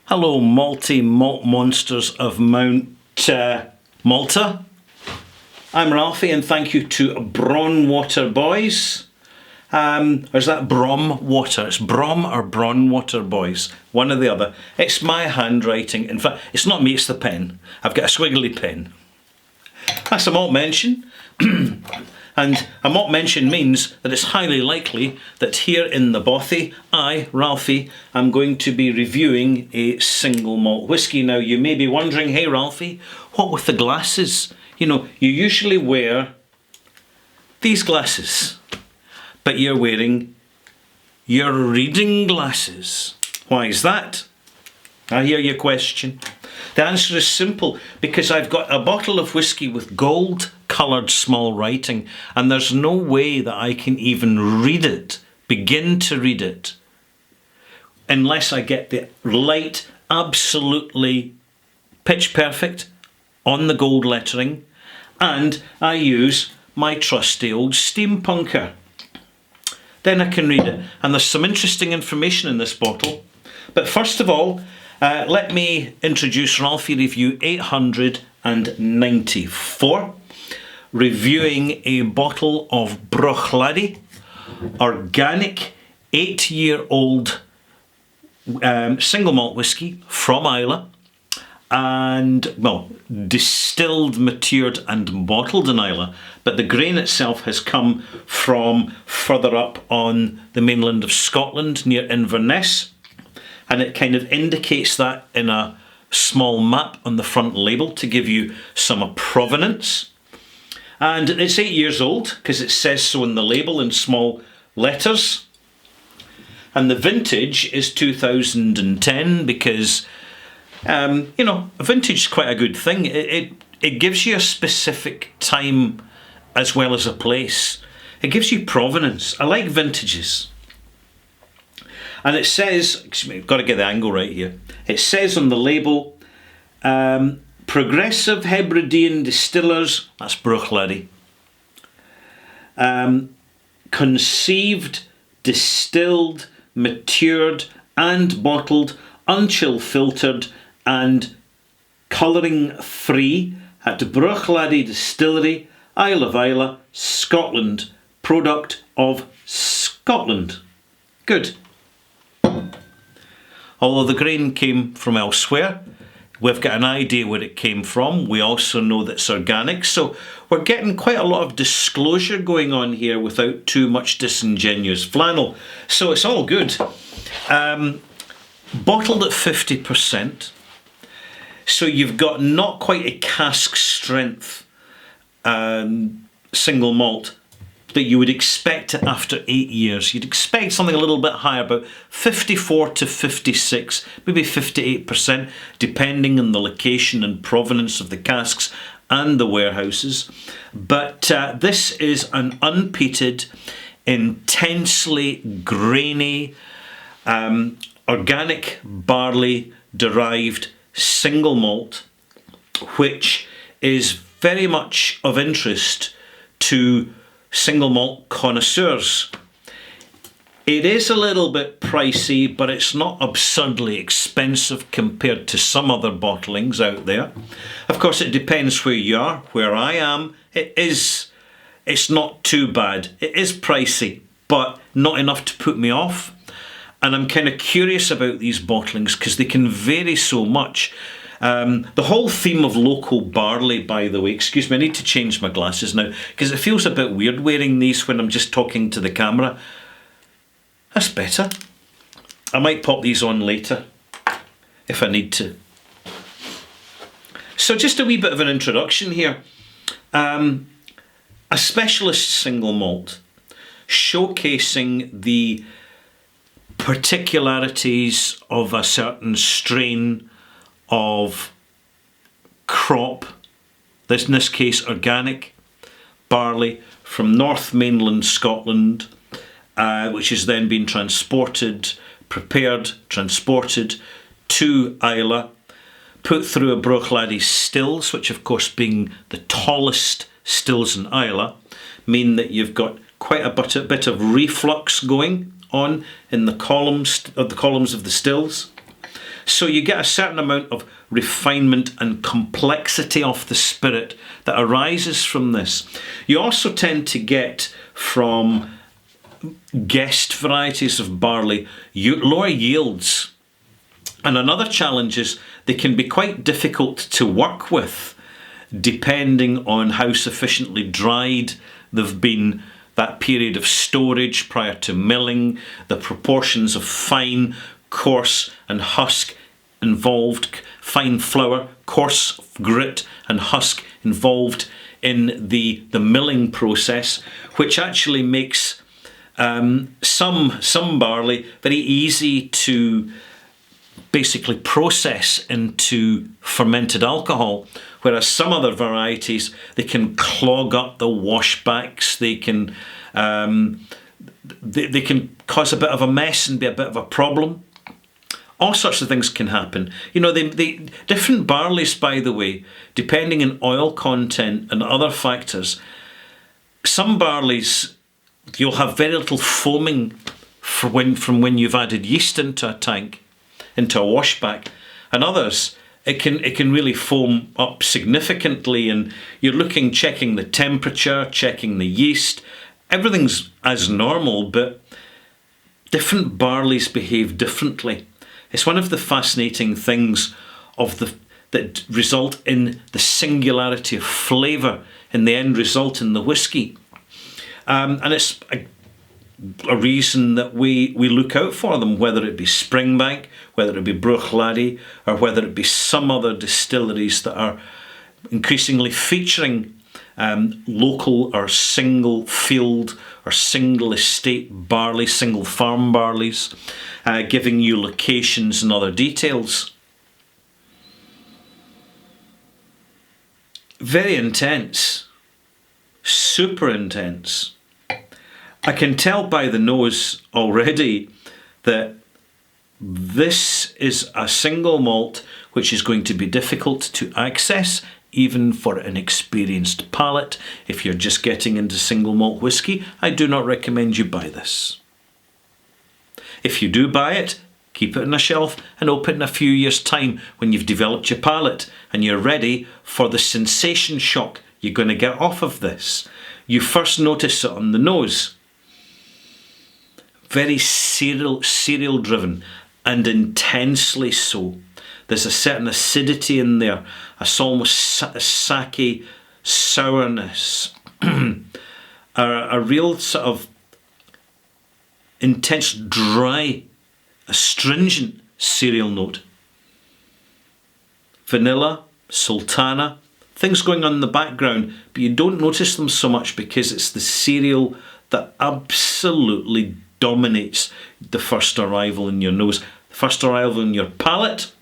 Hello, malty malt monsters of Mount Malta. I'm Ralphie, and thank you to Bronwater Boys. Or is that Bromwater? It's Brom or Bronwater Boys, one or the other. It's my handwriting. In fact, it's not me, it's the pen. I've got a squiggly pen. That's a malt mention. And a malt mention means that it's highly likely that here in the bothy, I, Ralphie, am going to be reviewing a single malt whisky. Now, you may be wondering, hey Ralphie, what with the glasses? You know, you usually wear these glasses, but you're wearing your reading glasses. Why is that? I hear your question. The answer is simple, because I've got a bottle of whisky with gold coloured small writing, and there's no way that I can even read it, begin to read it, unless I get the light absolutely pitch perfect on the gold lettering, and I use my trusty old steampunker. Then I can read it, and there's some interesting information in this bottle. But first of all, let me introduce Ralphie Review 894, reviewing a bottle of Bruichladdich, organic 8-year-old single malt whisky from Islay, and, well, distilled, matured and bottled in Islay, but the grain itself has come from further up on the mainland of Scotland near Inverness. And it kind of indicates that in a small map on the front label to give you some provenance. And it's 8 years old, because it says so in the label in small letters. And the vintage is 2010, because, you know, a vintage is quite a good thing. It gives you a specific time as well as a place. It gives you provenance. I like vintages. And it says, excuse me, I've got to get the angle right here. It says on the label, Progressive Hebridean Distillers, that's Bruichladdich, conceived, distilled, matured and bottled, unchill filtered and colouring free at Bruichladdich Distillery, Isle of Islay, Scotland. Product of Scotland. Good. Although the grain came from elsewhere, we've got an idea where it came from. We also know that it's organic, so we're getting quite a lot of disclosure going on here without too much disingenuous flannel. So it's all good. Bottled at 50%, so you've got not quite a cask strength single malt that you would expect it after 8 years. You'd expect something a little bit higher, about 54 to 56, maybe 58%, depending on the location and provenance of the casks and the warehouses. But this is an unpeated, intensely grainy, organic barley derived single malt, which is very much of interest to single malt connoisseurs. It is a little bit pricey, but it's not absurdly expensive compared to some other bottlings out there. Of course, it depends where you are. Where I am, it's not too bad. It is pricey, but not enough to put me off. And I'm kind of curious about these bottlings because they can vary so much. The whole theme of local barley, by the way, excuse me, I need to change my glasses now because it feels a bit weird wearing these when I'm just talking to the camera. That's better. I might pop these on later if I need to. So just a wee bit of an introduction here. A specialist single malt showcasing the particularities of a certain strain of crop, in this case organic barley from North Mainland Scotland, which has then been transported, prepared, transported to Islay, put through a Bruichladdich stills, which of course being the tallest stills in Islay, mean that you've got quite a bit of reflux going on in the columns of the stills. So you get a certain amount of refinement and complexity of the spirit that arises from this. You also tend to get from guest varieties of barley lower yields. And another challenge is they can be quite difficult to work with depending on how sufficiently dried they've been, that period of storage prior to milling, the proportions of fine, coarse and husk involved, fine flour, coarse grit and husk involved in the milling process, which actually makes some barley very easy to basically process into fermented alcohol, whereas some other varieties, they can clog up the washbacks, they can cause a bit of a mess and be a bit of a problem. All sorts of things can happen. You know, they different barleys, by the way, depending on oil content and other factors, some barleys, you'll have very little foaming from when you've added yeast into a tank, into a washback, and others it can really foam up significantly, and you're checking the temperature, checking the yeast. Everything's as normal, but different barleys behave differently. It's one of the fascinating things that result in the singularity of flavour in the end result in the whisky. And it's a reason that we look out for them, whether it be Springbank, whether it be Bruichladdich, or whether it be some other distilleries that are increasingly featuring local or single field or single estate barley, single farm barleys, giving you locations and other details. Very intense, super intense. I can tell by the nose already that this is a single malt which is going to be difficult to access, even for an experienced palate. If you're just getting into single malt whisky, I do not recommend you buy this. If you do buy it, keep it on a shelf and open it in a few years' time when you've developed your palate and you're ready for the sensation shock you're going to get off of this. You first notice it on the nose. Very cereal driven and intensely so. There's a certain acidity in there, almost sake sourness, a real sort of intense, dry, astringent cereal note. Vanilla, sultana, things going on in the background, but you don't notice them so much because it's the cereal that absolutely dominates the first arrival in your nose, the first arrival in your palate.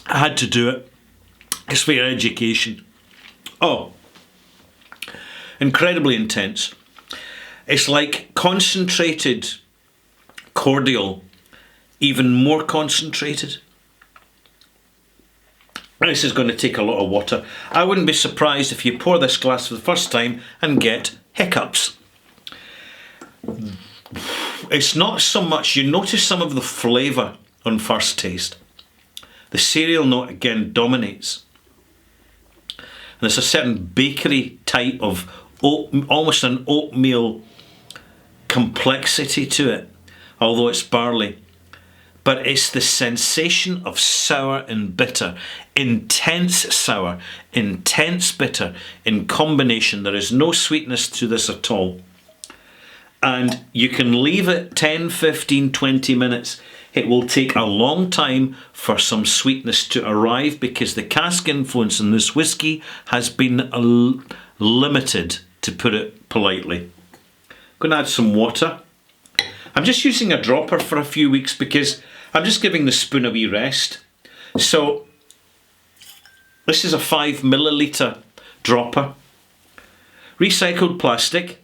I had to do it. It's for your education. Oh, incredibly intense. It's like concentrated cordial, even more concentrated. This is going to take a lot of water. I wouldn't be surprised if you pour this glass for the first time and get hiccups. It's not so much, you notice some of the flavour on first taste. The cereal note again dominates. And there's a certain bakery type of almost an oatmeal complexity to it, although it's barley. But it's the sensation of sour and bitter, intense sour, intense bitter in combination. There is no sweetness to this at all. And you can leave it 10, 15, 20 minutes. It will take a long time for some sweetness to arrive because the cask influence in this whisky has been limited, to put it politely. I'm going to add some water. I'm just using a dropper for a few weeks because I'm just giving the spoon a wee rest. So this is a 5 millilitre dropper. Recycled plastic.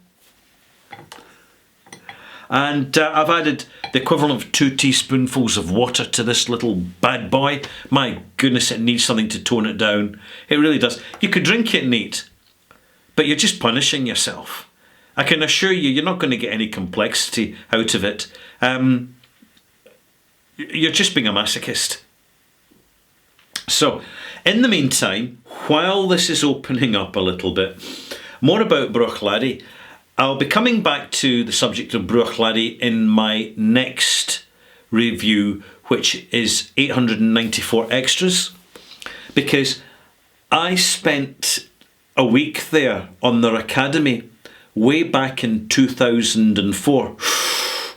And I've added the equivalent of 2 teaspoonfuls of water to this little bad boy. My goodness, it needs something to tone it down. It really does. You could drink it neat, but you're just punishing yourself. I can assure you, you're not going to get any complexity out of it. You're just being a masochist. So, in the meantime, while this is opening up a little bit, more about Bruichladdich. I'll be coming back to the subject of Bruichladdich in my next review, which is 894 Extras, because I spent a week there on their academy way back in 2004.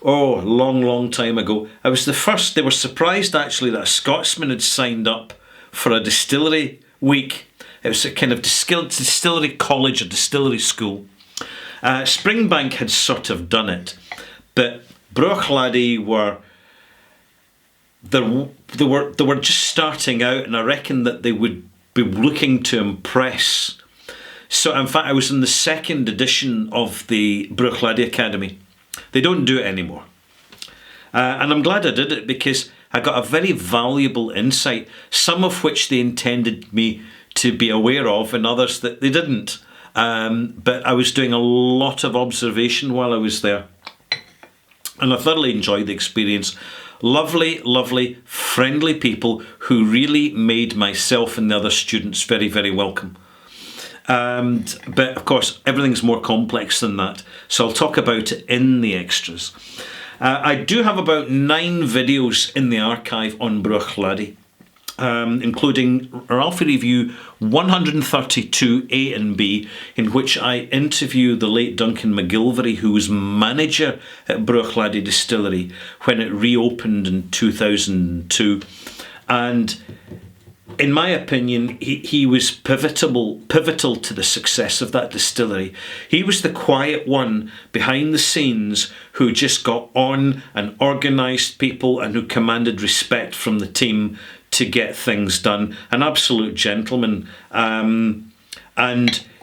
Oh, long time ago. I was the first. They were surprised actually that a Scotsman had signed up for a distillery week. It was a kind of distillery college or distillery school. Springbank had sort of done it, but Bruichladdich were just starting out, and I reckon that they would be looking to impress. So in fact, I was in the second edition of the Bruichladdich Academy. They don't do it anymore, and I'm glad I did it because I got a very valuable insight, some of which they intended me to be aware of, and others that they didn't. But I was doing a lot of observation while I was there, and I thoroughly enjoyed the experience. Lovely, friendly people who really made myself and the other students very, very welcome. But of course, everything's more complex than that, so I'll talk about it in the extras. I do have about 9 videos in the archive on Bruichladdich. Including Ralphie Review 132 A and B, in which I interview the late Duncan McGilvery, who was manager at Bruichladdich Distillery when it reopened in 2002. And in my opinion, he was pivotal to the success of that distillery. He was the quiet one behind the scenes who just got on and organised people and who commanded respect from the team to get things done. An absolute gentleman. And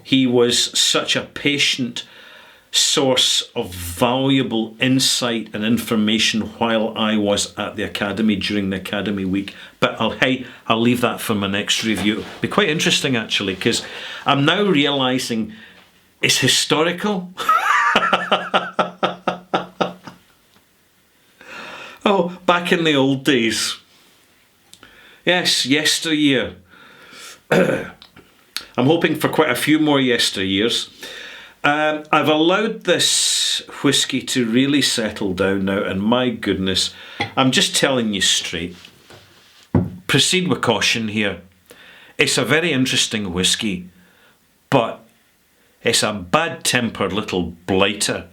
he was such a patient source of valuable insight and information while I was at the academy during the academy week. But I'll leave that for my next review. It'll be quite interesting actually, because I'm now realising it's historical. Oh, back in the old days. Yes, yesteryear. I'm hoping for quite a few more yesteryears. I've allowed this whisky to really settle down now, and my goodness, I'm just telling you straight. Proceed with caution here. It's a very interesting whisky, but it's a bad-tempered little blighter,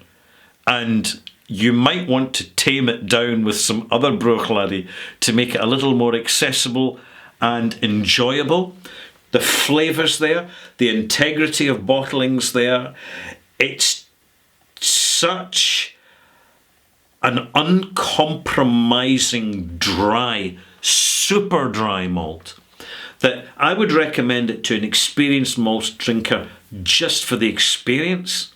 and you might want to tame it down with some other Bruichladdich to make it a little more accessible and enjoyable. The flavour's there, the integrity of bottling's there. It's such an uncompromising dry, super dry malt that I would recommend it to an experienced malt drinker just for the experience.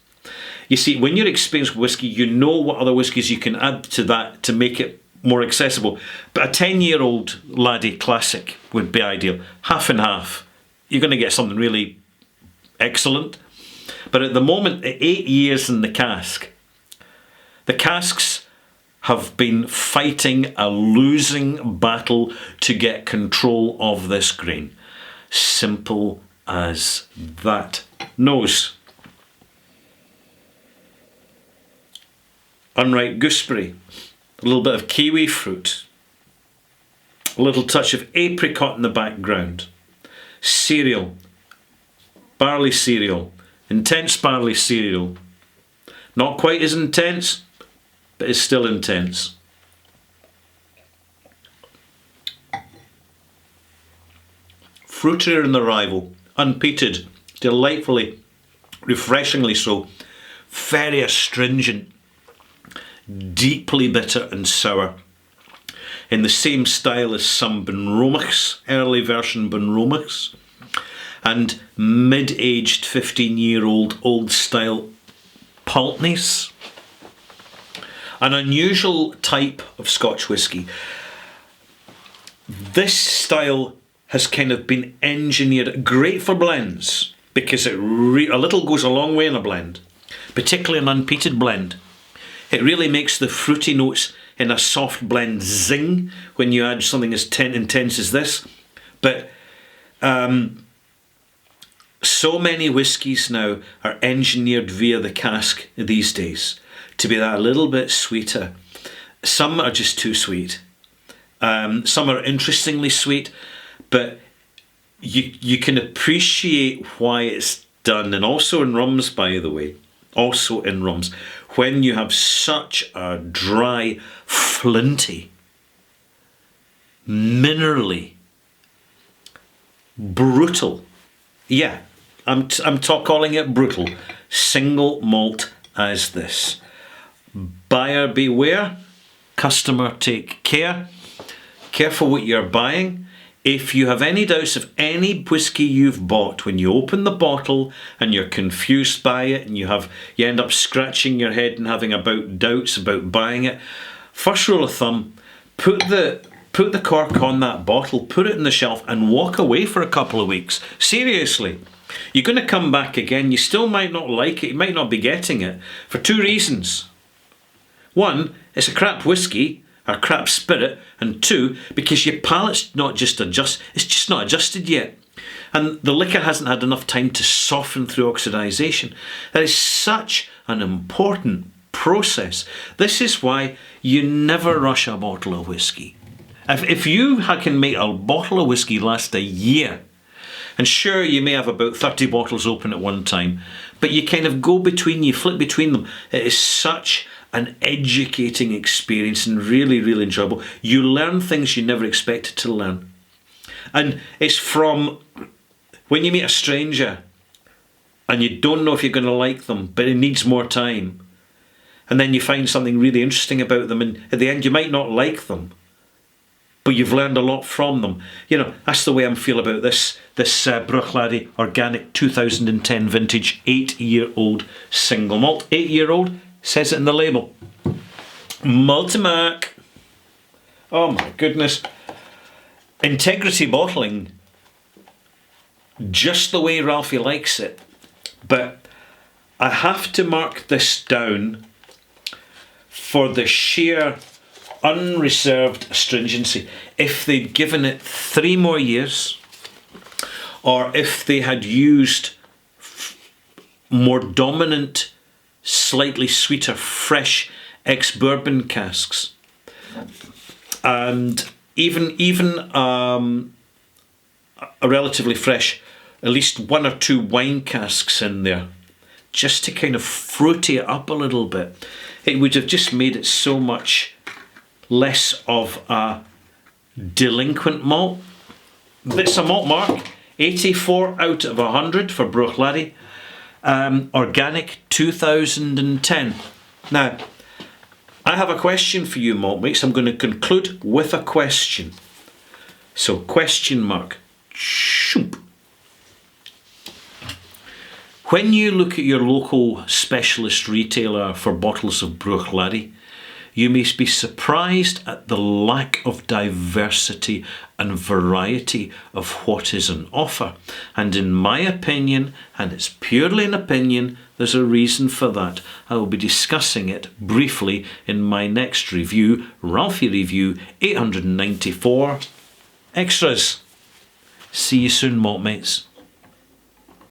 You see, when you're experienced with whiskey, you know what other whiskies you can add to that to make it more accessible. But a 10-year-old laddie classic would be ideal. Half and half. You're going to get something really excellent. But at the moment, at 8 years in the cask, the casks have been fighting a losing battle to get control of this grain. Simple as that. Nose. Unripe gooseberry, a little bit of kiwi fruit, a little touch of apricot in the background, cereal, barley cereal, intense barley cereal, not quite as intense, but it's still intense. Fruitier in the arrival, unpeated, delightfully, refreshingly so, very astringent, deeply bitter and sour, in the same style as some Benromachs, early version Benromachs, and mid-aged 15-year-old old style Pultneys. an unusual type of Scotch whisky. This style has kind of been engineered, great for blends, because a little goes a long way in a blend, particularly an unpeated blend. It really makes the fruity notes in a soft blend zing when you add something as intense as this. But so many whiskies now are engineered via the cask these days to be that little bit sweeter. Some are just too sweet. Some are interestingly sweet, but you can appreciate why it's done. And also in rums, by the way, also in rums, when you have such a dry, flinty, minerally, brutal, yeah, I'm calling it brutal, single malt as this. Buyer beware, customer take care. Careful what you're buying. If you have any doubts of any whiskey you've bought, when you open the bottle and you're confused by it and you end up scratching your head and having doubts about buying it, first rule of thumb, put the cork on that bottle, put it in the shelf and walk away for a couple of weeks. Seriously. You're going to come back again. You still might not like it. You might not be getting it for two reasons. One, it's a crap whiskey or crap spirit, and two, because your palate's it's just not adjusted yet. And the liquor hasn't had enough time to soften through oxidisation. That is such an important process. This is why you never rush a bottle of whiskey. If you can make a bottle of whiskey last a year, and sure, you may have about 30 bottles open at one time, but you kind of you flip between them. It is such an educating experience and really, really enjoyable. You learn things you never expected to learn. And it's from when you meet a stranger and you don't know if you're going to like them, but it needs more time. And then you find something really interesting about them, and at the end you might not like them, but you've learned a lot from them. You know, that's the way I feel about this Bruichladdich Organic 2010 vintage 8-year-old single malt. 8-year-old, says it in the label. Multimac. Oh my goodness. Integrity bottling, just the way Ralphie likes it. But I have to mark this down for the sheer unreserved stringency. If they'd given it 3 more years, or if they had used more dominant, slightly sweeter, fresh ex-bourbon casks, and even a relatively fresh, at least 1 or 2 wine casks in there, just to kind of fruity it up a little bit, it would have just made it so much less of a delinquent malt. It's a malt mark, 84 out of 100 for Bruichladdich, Organic 2010. Now, I have a question for you, malt mates. I'm going to conclude with a question. So, question mark. Shoop. When you look at your local specialist retailer for bottles of Bruichladdich, you may be surprised at the lack of diversity and variety of what is on offer. And in my opinion, and it's purely an opinion, there's a reason for that. I will be discussing it briefly in my next review, Ralphie Review 894 Extras. See you soon, malt mates.